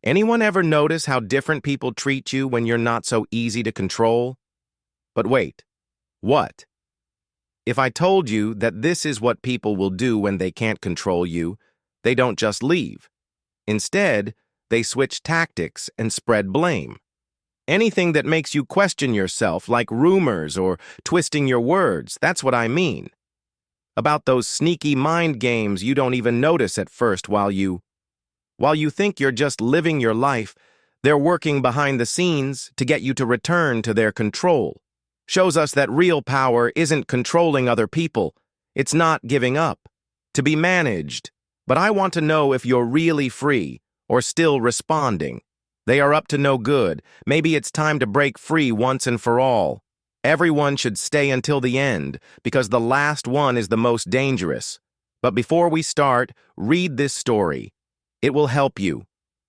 Anyone ever notice how different people treat you when you're not so easy to control? But wait, what? If I told you that this is what people will do when they can't control you, they don't just leave. Instead, they switch tactics and spread blame. Anything that makes you question yourself, like rumors or twisting your words, that's what I mean. About those sneaky mind games you don't even notice at first while you think you're just living your life, they're working behind the scenes to get you to return to their control. Shows us that real power isn't controlling other people. It's not giving up. To be managed. But I want to know if you're really free or still responding. They are up to no good. Maybe it's time to break free once and for all. Everyone should stay until the end because the last one is the most dangerous. But before we start, read this story. It will help you.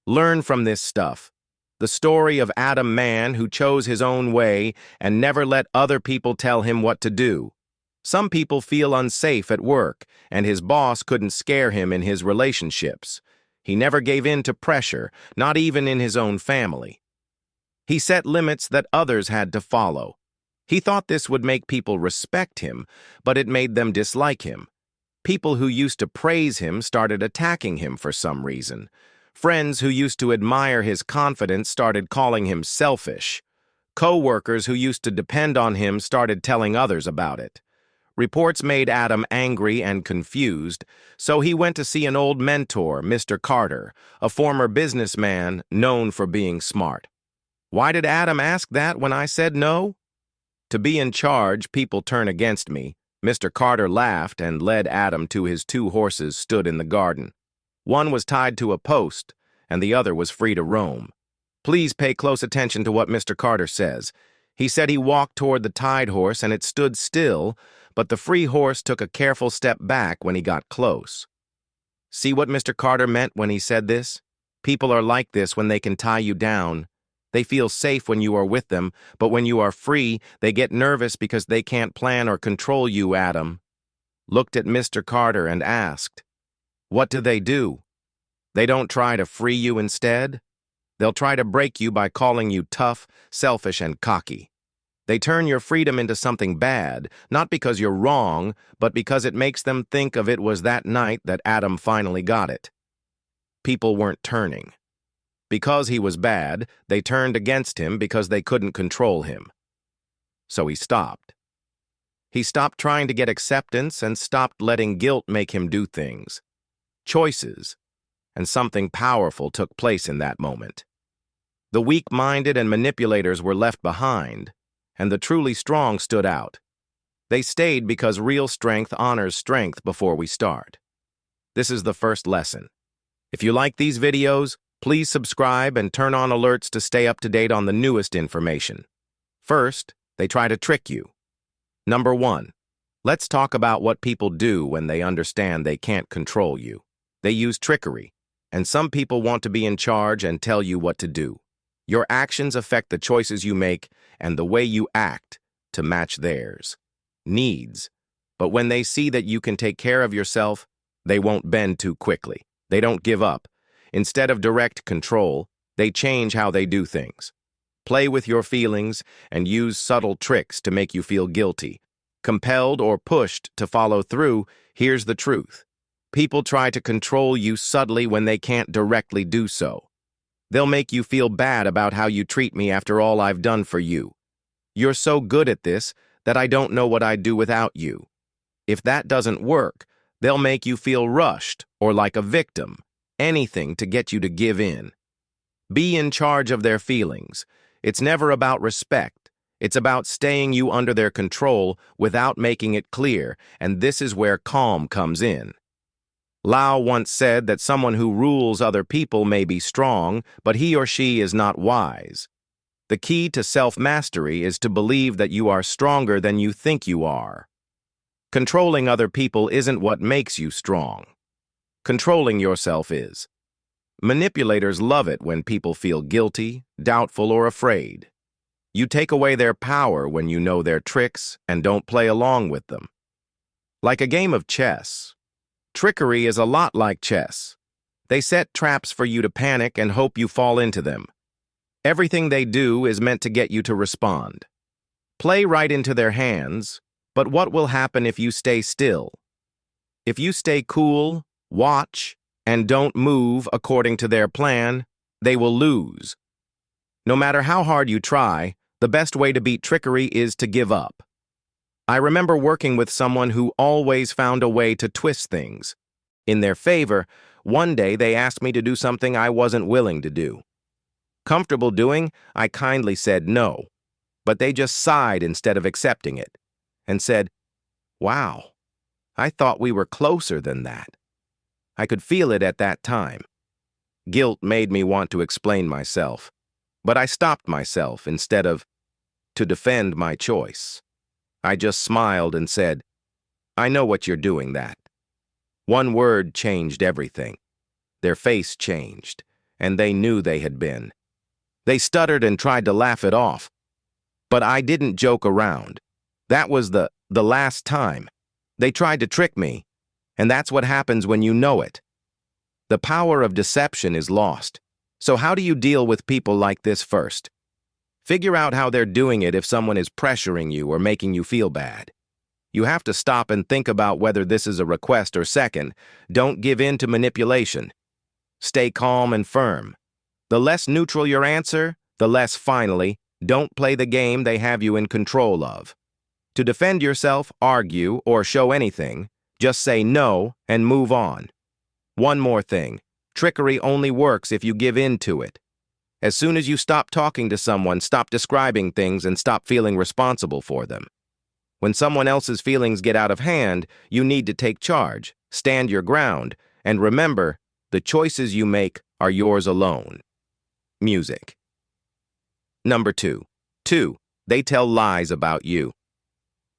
Learn from this stuff. The story of Adam man who chose his own way and never let other people tell him what to do. Some people feel unsafe at work, and his boss couldn't scare him in his relationships. He never gave in to pressure, not even in his own family. He set limits that others had to follow. He thought this would make people respect him, but it made them dislike him. People who used to praise him started attacking him for some reason. Friends who used to admire his confidence started calling him selfish. Co-workers who used to depend on him started telling others about it. Reports made Adam angry and confused, so he went to see an old mentor, Mr. Carter, a former businessman known for being smart. Why did Adam ask that when I said no? To be in charge, people turn against me. Mr. Carter laughed and led Adam to his 2 horses stood in the garden. One was tied to a post, and the other was free to roam. Please pay close attention to what Mr. Carter says. He said he walked toward the tied horse and it stood still, but the free horse took a careful step back when he got close. See what Mr. Carter meant when he said this? People are like this when they can tie you down. They feel safe when you are with them, but when you are free, they get nervous because they can't plan or control you, Adam. Looked at Mr. Carter and asked, what do? They don't try to free you instead? They'll try to break you by calling you tough, selfish, and cocky. They turn your freedom into something bad, not because you're wrong, but because it makes them think of it was that night that Adam finally got it. People weren't turning. Because he was bad, they turned against him because they couldn't control him. So he stopped. He stopped trying to get acceptance and stopped letting guilt make him do things. Choices, and something powerful took place in that moment. The weak-minded and manipulators were left behind, and the truly strong stood out. They stayed because real strength honors strength before we start. This is the first lesson. If you like these videos, please subscribe and turn on alerts to stay up to date on the newest information. First, they try to trick you. Number 1, let's talk about what people do when they understand they can't control you. They use trickery, and some people want to be in charge and tell you what to do. Your actions affect the choices you make and the way you act to match theirs. Needs. But when they see that you can take care of yourself, they won't bend too quickly. They don't give up. Instead of direct control, they change how they do things. Play with your feelings and use subtle tricks to make you feel guilty. Compelled or pushed to follow through, here's the truth. People try to control you subtly when they can't directly do so. They'll make you feel bad about how you treat me after all I've done for you. You're so good at this that I don't know what I'd do without you. If that doesn't work, they'll make you feel rushed or like a victim, anything to get you to give in. Be in charge of their feelings. It's never about respect. It's about staying you under their control without making it clear, and this is where calm comes in. Lao once said that someone who rules other people may be strong, but he or she is not wise. The key to self-mastery is to believe that you are stronger than you think you are. Controlling other people isn't what makes you strong. Controlling yourself is. Manipulators love it when people feel guilty, doubtful, or afraid. You take away their power when you know their tricks and don't play along with them. Like a game of chess. Trickery is a lot like chess. They set traps for you to panic and hope you fall into them. Everything they do is meant to get you to respond. Play right into their hands, but what will happen if you stay still? If you stay cool, watch, and don't move according to their plan, they will lose. No matter how hard you try, the best way to beat trickery is to give up. I remember working with someone who always found a way to twist things. In their favor, one day they asked me to do something I wasn't willing to do. Comfortable doing, I kindly said no, but they just sighed instead of accepting it, and said, "Wow, I thought we were closer than that." I could feel it at that time. Guilt made me want to explain myself, but I stopped myself instead of to defend my choice. I just smiled and said, "I know what you're doing that." One word changed everything. Their face changed, and they knew they had been. They stuttered and tried to laugh it off, but I didn't joke around. That was the last time. They tried to trick me, and that's what happens when you know it. The power of deception is lost. So how do you deal with people like this first? Figure out how they're doing it if someone is pressuring you or making you feel bad. You have to stop and think about whether this is a request or second. Don't give in to manipulation. Stay calm and firm. The less neutral your answer, the less finally, don't play the game they have you in control of. To defend yourself, argue, or show anything, just say no and move on. One more thing, trickery only works if you give in to it. As soon as you stop talking to someone, stop describing things and stop feeling responsible for them. When someone else's feelings get out of hand, you need to take charge, stand your ground, and remember, the choices you make are yours alone. Music. Number 2. They tell lies about you.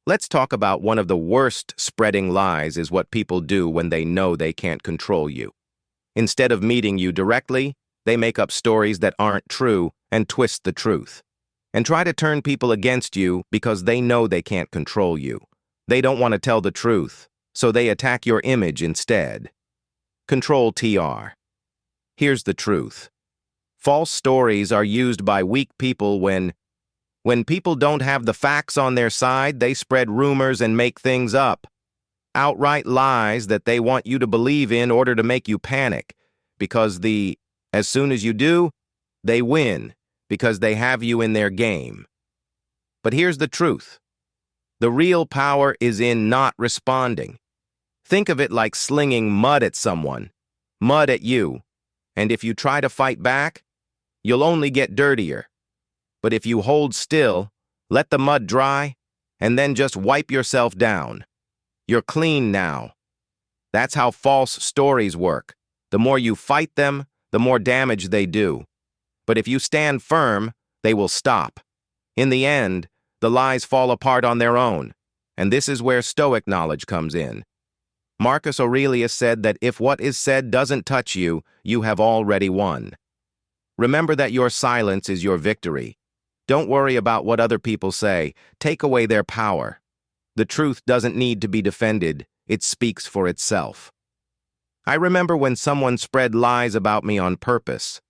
Let's talk about one of the worst spreading lies is what people do when they know they can't control you. Instead of meeting you directly, they make up stories that aren't true and twist the truth, and try to turn people against you because they know they can't control you. They don't want to tell the truth, so they attack your image instead. Control.T.R. Here's the truth. False stories are used by weak people when people don't have the facts on their side, they spread rumors and make things up. Outright lies that they want you to believe in order to make you panic, because as soon as you do, they win, because they have you in their game. But here's the truth. The real power is in not responding. Think of it like slinging mud at someone, mud at you, and if you try to fight back, you'll only get dirtier. But if you hold still, let the mud dry, and then just wipe yourself down, you're clean now. That's how false stories work. The more you fight them, the more damage they do. But if you stand firm, they will stop. In the end, the lies fall apart on their own, and this is where Stoic knowledge comes in. Marcus Aurelius said that if what is said doesn't touch you, you have already won. Remember that your silence is your victory. Don't worry about what other people say. Take away their power. The truth doesn't need to be defended. It speaks for itself. I remember when someone spread lies about me on purpose.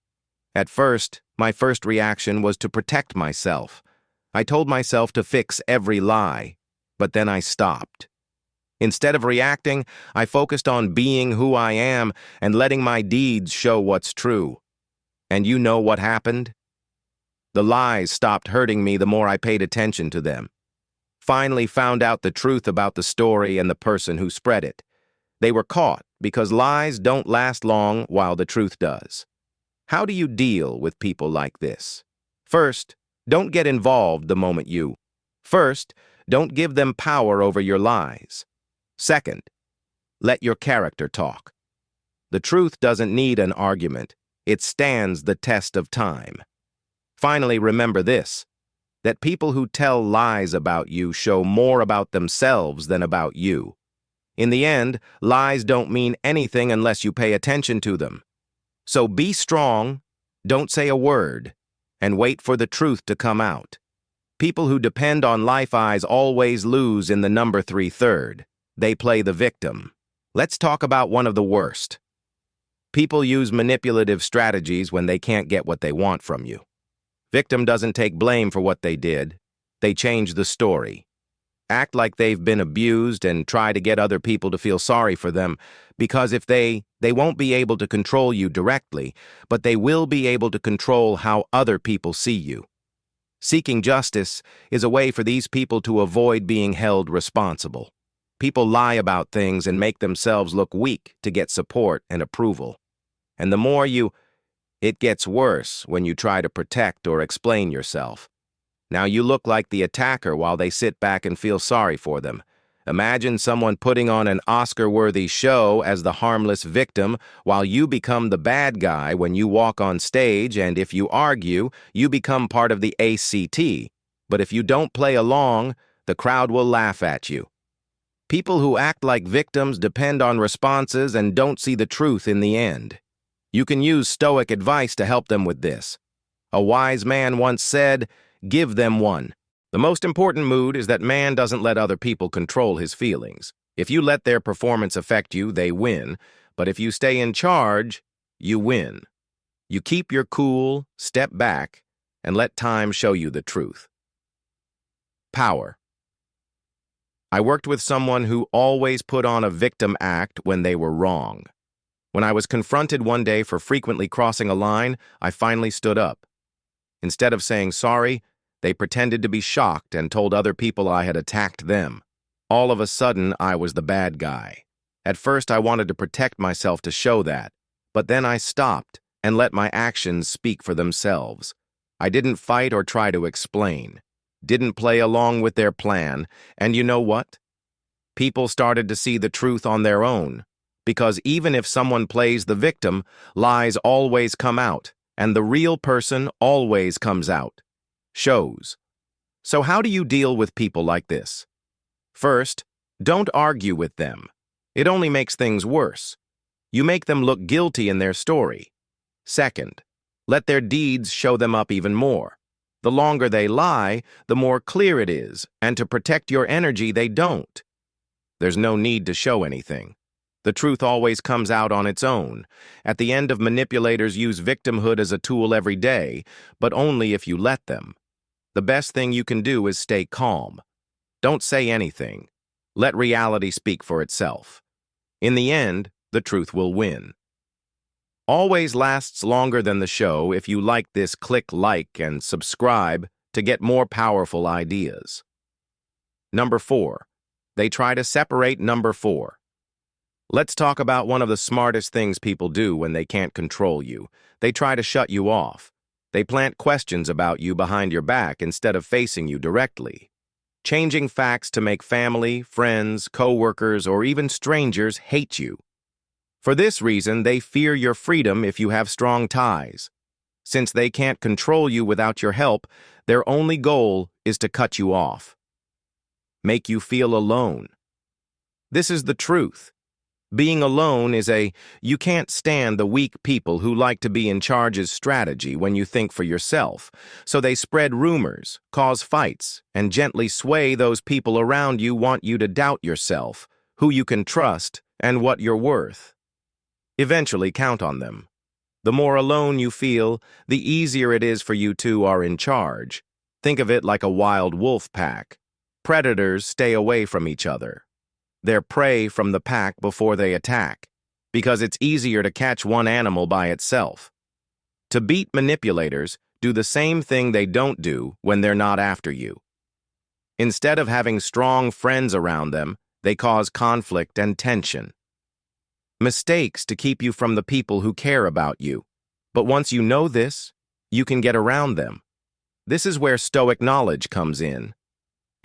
At first, my first reaction was to protect myself. I told myself to fix every lie, but then I stopped. Instead of reacting, I focused on being who I am and letting my deeds show what's true. And you know what happened? The lies stopped hurting me the more I paid attention to them. Finally found out the truth about the story and the person who spread it. They were caught because lies don't last long while the truth does. How do you deal with people like this? First, don't get involved the moment you. First, don't give them power over your lies. Second, let your character talk. The truth doesn't need an argument. It stands the test of time. Finally, remember this, that people who tell lies about you show more about themselves than about you. In the end, lies don't mean anything unless you pay attention to them. So be strong, don't say a word, and wait for the truth to come out. People who depend on lies always lose in the number 3/3. They play the victim. Let's talk about one of the worst. People use manipulative strategies when they can't get what they want from you. Victim doesn't take blame for what they did. They change the story. Act like they've been abused and try to get other people to feel sorry for them, because if they won't be able to control you directly, but they will be able to control how other people see you. Seeking justice is a way for these people to avoid being held responsible. People lie about things and make themselves look weak to get support and approval. And the more it gets worse when you try to protect or explain yourself. Now you look like the attacker while they sit back and feel sorry for them. Imagine someone putting on an Oscar-worthy show as the harmless victim while you become the bad guy when you walk on stage, and if you argue, you become part of the ACT. But if you don't play along, the crowd will laugh at you. People who act like victims depend on responses and don't see the truth in the end. You can use Stoic advice to help them with this. A wise man once said, "Give them one." The most important mood is that man doesn't let other people control his feelings. If you let their performance affect you, they win. But if you stay in charge, you win. You keep your cool, step back, and let time show you the truth. Power. I worked with someone who always put on a victim act when they were wrong. When I was confronted one day for frequently crossing a line, I finally stood up. Instead of saying sorry, they pretended to be shocked and told other people I had attacked them. All of a sudden, I was the bad guy. At first, I wanted to protect myself to show that, but then I stopped and let my actions speak for themselves. I didn't fight or try to explain, didn't play along with their plan, and you know what? People started to see the truth on their own, because even if someone plays the victim, lies always come out, and the real person always comes out. Shows. So how do you deal with people like this? First, don't argue with them. It only makes things worse. You make them look guilty in their story. Second, let their deeds show them up even more. The longer they lie, the more clear it is, and to protect your energy, they don't. There's no need to show anything. The truth always comes out on its own. At the end, manipulators use victimhood as a tool every day, but only if you let them. The best thing you can do is stay calm. Don't say anything. Let reality speak for itself. In the end, the truth will win. Always lasts longer than the show. If you like this, click like and subscribe to get more powerful ideas. Number 4. They try to separate. Number 4. Let's talk about one of the smartest things people do when they can't control you. They try to shut you off. They plant questions about you behind your back instead of facing you directly. Changing facts to make family, friends, co-workers, or even strangers hate you. For this reason, they fear your freedom if you have strong ties. Since they can't control you without your help, their only goal is to cut you off. Make you feel alone. This is the truth. Being alone is you can't stand the weak people who like to be in charge's strategy when you think for yourself. So they spread rumors, cause fights, and gently sway those people around you want you to doubt yourself, who you can trust, and what you're worth. Eventually count on them. The more alone you feel, the easier it is for you two are in charge. Think of it like a wild wolf pack. Predators stay away from each other. They're prey from the pack before they attack, because it's easier to catch one animal by itself. To beat manipulators, do the same thing they don't do when they're not after you. Instead of having strong friends around them, they cause conflict and tension. Mistakes to keep you from the people who care about you. But once you know this, you can get around them. This is where Stoic knowledge comes in.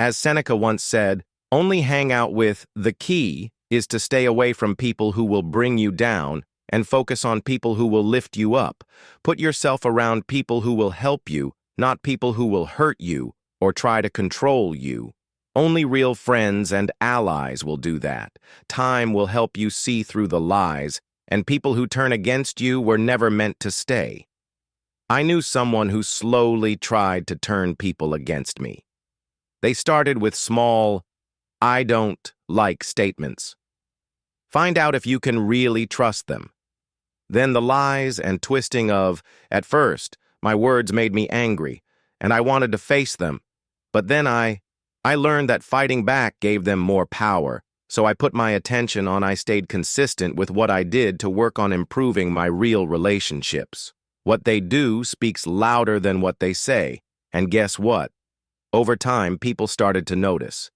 As Seneca once said, only hang out with the key is to stay away from people who will bring you down and focus on people who will lift you up. Put yourself around people who will help you, not people who will hurt you or try to control you. Only real friends and allies will do that. Time will help you see through the lies, and people who turn against you were never meant to stay. I knew someone who slowly tried to turn people against me. They started with small, "I don't like" statements. Find out if you can really trust them. Then the lies and twisting of, at first, my words made me angry, and I wanted to face them. But then I learned that fighting back gave them more power, so I put my attention on I stayed consistent with what I did to work on improving my real relationships. What they do speaks louder than what they say, and guess what? Over time, people started to notice.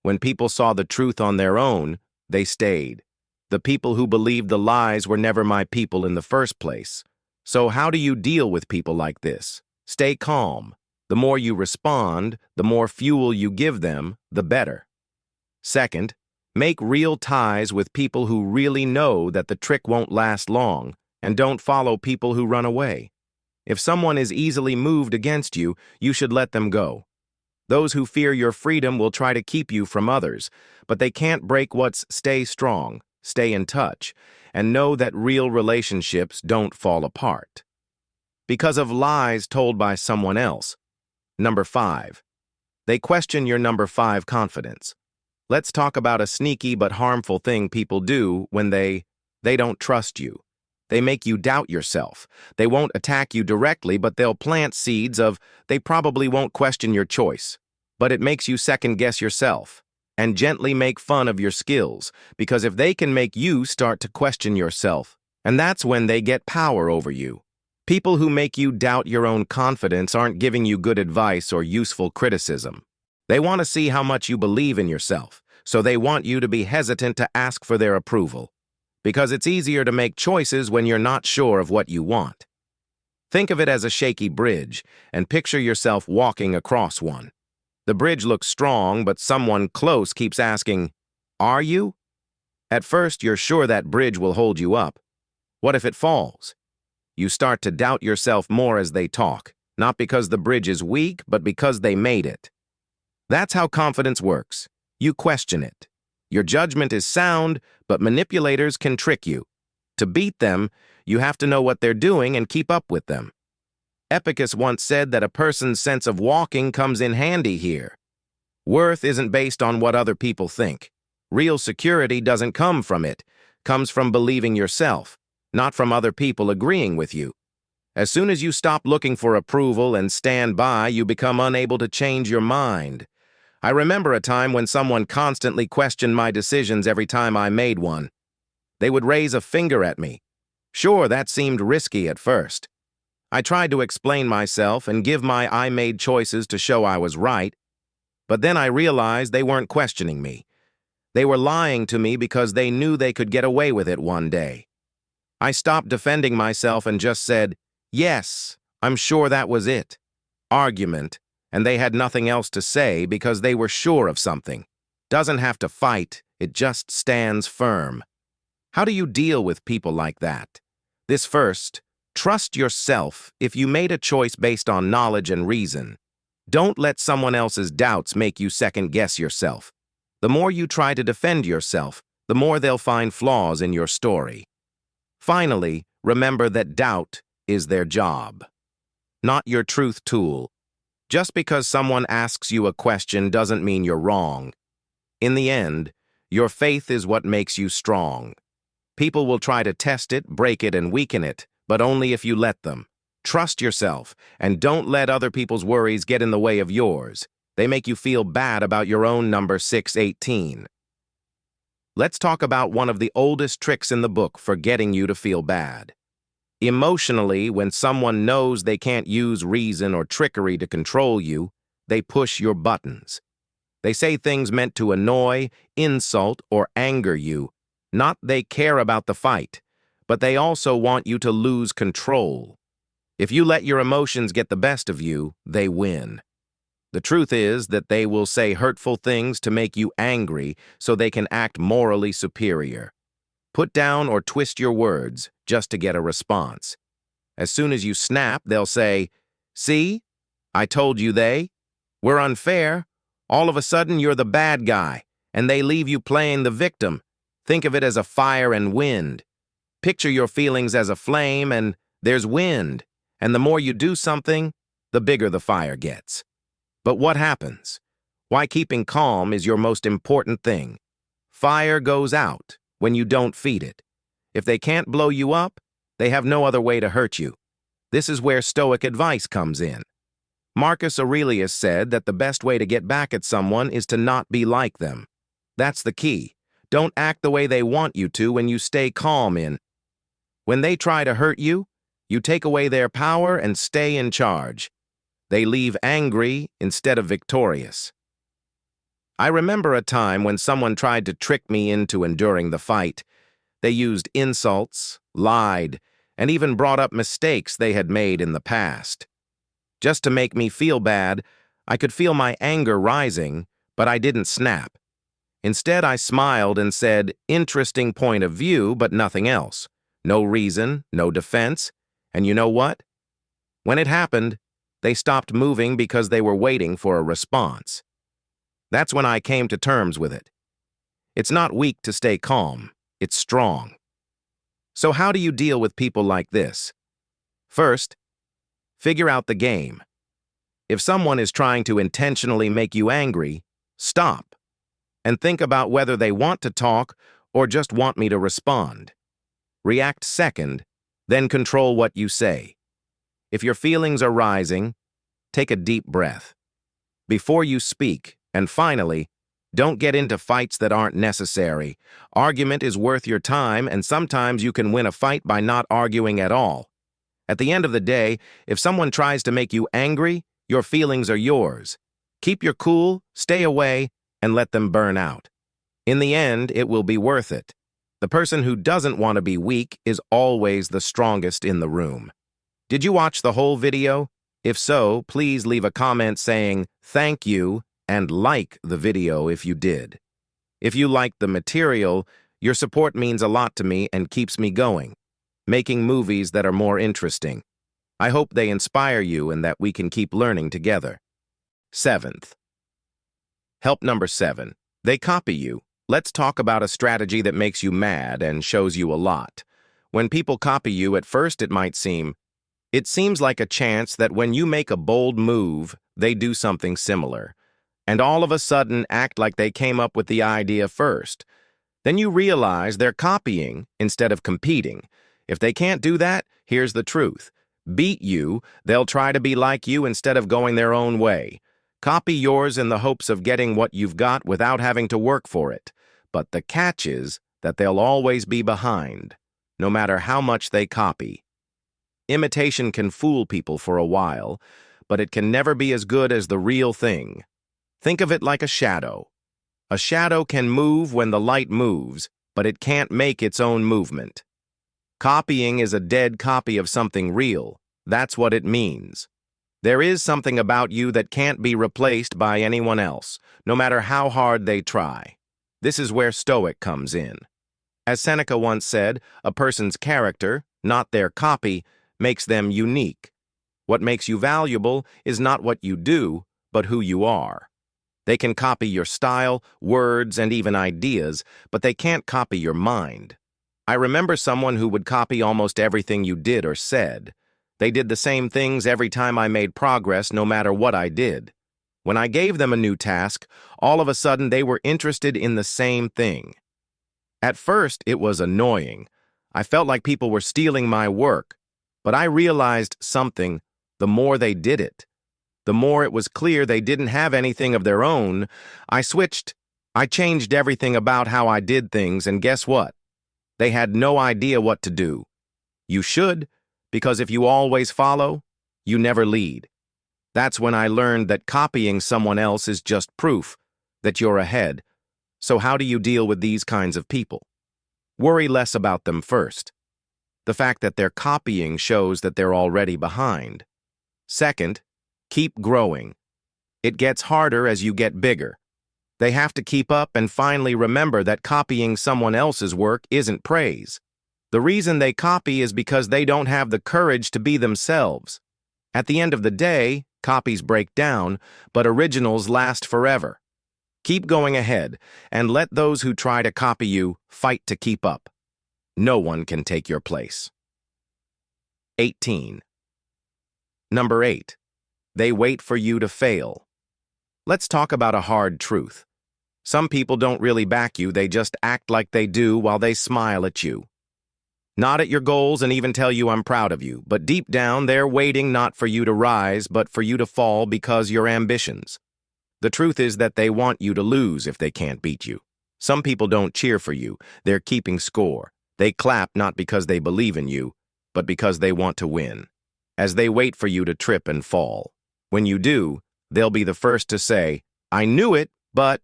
When people saw the truth on their own, they stayed. The people who believed the lies were never my people in the first place. So how do you deal with people like this? Stay calm. The more you respond, the more fuel you give them, the better. Second, make real ties with people who really know that the trick won't last long, and don't follow people who run away. If someone is easily moved against you, you should let them go. Those who fear your freedom will try to keep you from others, but they can't break what's stay strong, stay in touch, and know that real relationships don't fall apart because of lies told by someone else. Number 5. They question your number 5 confidence. Let's talk about a sneaky but harmful thing people do when they don't trust you. They make you doubt yourself. They won't attack you directly, but they'll plant seeds of they probably won't question your choice. But it makes you second-guess yourself and gently make fun of your skills, because if they can make you start to question yourself, and that's when they get power over you. People who make you doubt your own confidence aren't giving you good advice or useful criticism. They want to see how much you believe in yourself, so they want you to be hesitant to ask for their approval, because it's easier to make choices when you're not sure of what you want. Think of it as a shaky bridge, and picture yourself walking across one. The bridge looks strong, but someone close keeps asking, "Are you?" At first, you're sure that bridge will hold you up. What if it falls? You start to doubt yourself more as they talk, not because the bridge is weak, but because they made it. That's how confidence works. You question it. Your judgment is sound, but manipulators can trick you. To beat them, you have to know what they're doing and keep up with them. Epictetus once said that a person's sense of walking comes in handy here. Worth isn't based on what other people think. Real security doesn't come from it. Comes from believing yourself, not from other people agreeing with you. As soon as you stop looking for approval and stand by, you become unable to change your mind. I remember a time when someone constantly questioned my decisions every time I made one. They would raise a finger at me. Sure, that seemed risky at first. I tried to explain myself and give my I-made choices to show I was right, but then I realized they weren't questioning me. They were lying to me because they knew they could get away with it one day. I stopped defending myself and just said, "Yes, I'm sure that was it." Argument, and they had nothing else to say because they were sure of something. Doesn't have to fight, it just stands firm. How do you deal with people like that? This first, trust yourself if you made a choice based on knowledge and reason. Don't let someone else's doubts make you second-guess yourself. The more you try to defend yourself, the more they'll find flaws in your story. Finally, remember that doubt is their job, not your truth tool. Just because someone asks you a question doesn't mean you're wrong. In the end, your faith is what makes you strong. People will try to test it, break it, and weaken it, but only if you let them. Trust yourself, and don't let other people's worries get in the way of yours. They make you feel bad about your own number 618. Let's talk about one of the oldest tricks in the book for getting you to feel bad. Emotionally, when someone knows they can't use reason or trickery to control you, they push your buttons. They say things meant to annoy, insult, or anger you. Not they care about the fight, but they also want you to lose control. If you let your emotions get the best of you, they win. The truth is that they will say hurtful things to make you angry so they can act morally superior. Put down or twist your words just to get a response. As soon as you snap, they'll say, "See? I told you they were unfair." All of a sudden, you're the bad guy, and they leave you playing the victim. Think of it as a fire and wind. Picture your feelings as a flame, and there's wind. And the more you do something, the bigger the fire gets. But what happens? Why keeping calm is your most important thing. Fire goes out when you don't feed it. If they can't blow you up, They have no other way to hurt you. This is where Stoic advice comes in. Marcus Aurelius said that the best way to get back at someone is to not be like them. That's the key. Don't act the way they want you to when you stay calm in. When they try to hurt you, you take away their power and stay in charge. They leave angry instead of victorious. I remember a time when someone tried to trick me into enduring the fight. They used insults, lied, and even brought up mistakes they had made in the past. Just to make me feel bad, I could feel my anger rising, but I didn't snap. Instead, I smiled and said, "Interesting point of view, but nothing else. No reason, no defense. And you know what? When it happened, they stopped moving because they were waiting for a response. That's when I came to terms with it. It's not weak to stay calm. It's strong. So how do you deal with people like this? First, figure out the game. If someone is trying to intentionally make you angry, stop and think about whether they want to talk or just want me to respond. React second, then control what you say. If your feelings are rising, take a deep breath before you speak, and finally, don't get into fights that aren't necessary. Argument is worth your time, and sometimes you can win a fight by not arguing at all. At the end of the day, if someone tries to make you angry, your feelings are yours. Keep your cool, stay away, and let them burn out. In the end, it will be worth it. The person who doesn't want to be weak is always the strongest in the room. Did you watch the whole video? If so, please leave a comment saying thank you and like the video if you did. If you liked the material, your support means a lot to me and keeps me going, making movies that are more interesting. I hope they inspire you and that we can keep learning together. Seventh. Help number 7. They copy you. Let's talk about a strategy that makes you mad and shows you a lot. When people copy you, at first it seems like a chance that when you make a bold move, they do something similar, and all of a sudden act like they came up with the idea first. Then you realize they're copying instead of competing. If they can't do that, here's the truth. Beat you, they'll try to be like you instead of going their own way. Copy yours in the hopes of getting what you've got without having to work for it. But the catch is that they'll always be behind, no matter how much they copy. Imitation can fool people for a while, but it can never be as good as the real thing. Think of it like a shadow. A shadow can move when the light moves, but it can't make its own movement. Copying is a dead copy of something real. That's what it means. There is something about you that can't be replaced by anyone else, no matter how hard they try. This is where Stoic comes in. As Seneca once said, a person's character, not their copy, makes them unique. What makes you valuable is not what you do, but who you are. They can copy your style, words, and even ideas, but they can't copy your mind. I remember someone who would copy almost everything you did or said. They did the same things every time I made progress, no matter what I did. When I gave them a new task, all of a sudden they were interested in the same thing. At first, it was annoying. I felt like people were stealing my work. But I realized something the more they did it. The more it was clear they didn't have anything of their own. I changed everything about how I did things, and guess what? They had no idea what to do. You should, because if you always follow, you never lead. That's when I learned that copying someone else is just proof that you're ahead. So how do you deal with these kinds of people? Worry less about them first. The fact that they're copying shows that they're already behind. Second, keep growing. It gets harder as you get bigger. They have to keep up and finally remember that copying someone else's work isn't praise. The reason they copy is because they don't have the courage to be themselves. At the end of the day, copies break down, but originals last forever. Keep going ahead, and let those who try to copy you fight to keep up. No one can take your place. 18. Number 8. They wait for you to fail. Let's talk about a hard truth. Some people don't really back you, they just act like they do while they smile at you. nod at your goals, and even tell you I'm proud of you. But deep down, they're waiting not for you to rise, but for you to fall because your ambitions. The truth is that they want you to lose if they can't beat you. Some people don't cheer for you. They're keeping score. They clap not because they believe in you, but because they want to win. As they wait for you to trip and fall. When you do, they'll be the first to say, "I knew it, but..."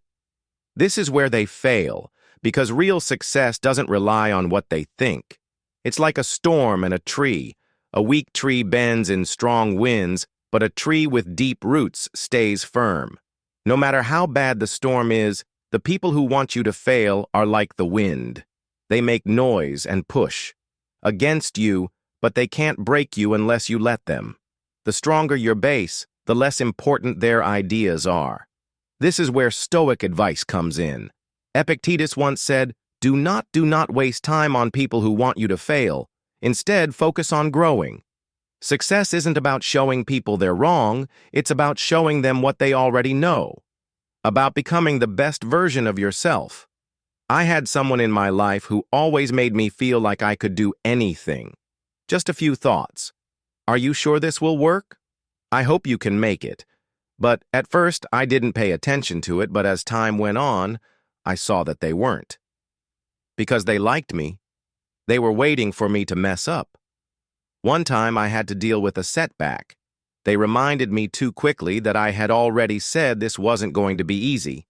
This is where they fail, because real success doesn't rely on what they think. It's like a storm and a tree. A weak tree bends in strong winds, but a tree with deep roots stays firm. No matter how bad the storm is, the people who want you to fail are like the wind. They make noise and push against you, but they can't break you unless you let them. The stronger your base, the less important their ideas are. This is where Stoic advice comes in. Epictetus once said, do not waste time on people who want you to fail. Instead, focus on growing. Success isn't about showing people they're wrong, it's about showing them what they already know. About becoming the best version of yourself. I had someone in my life who always made me feel like I could do anything. Just a few thoughts. Are you sure this will work? I hope you can make it. But at first, I didn't pay attention to it, but as time went on, I saw that they weren't. Because they liked me. They were waiting for me to mess up. One time I had to deal with a setback. They reminded me too quickly that I had already said this wasn't going to be easy.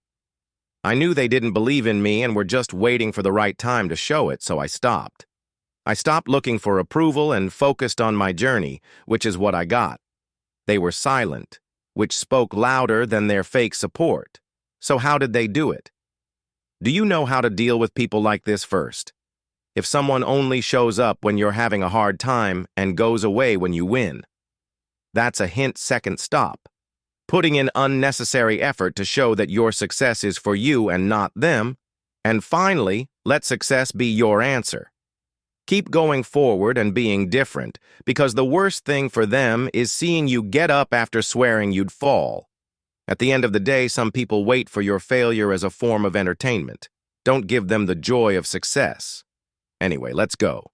I knew they didn't believe in me and were just waiting for the right time to show it, so I stopped. I stopped looking for approval and focused on my journey, which is what I got. They were silent, which spoke louder than their fake support. So how did they do it? Do you know how to deal with people like this first? If someone only shows up when you're having a hard time and goes away when you win. That's a hint second stop. Putting in unnecessary effort to show that your success is for you and not them. And finally, let success be your answer. Keep going forward and being different, because the worst thing for them is seeing you get up after swearing you'd fall. At the end of the day, some people wait for your failure as a form of entertainment. Don't give them the joy of success. Anyway, let's go.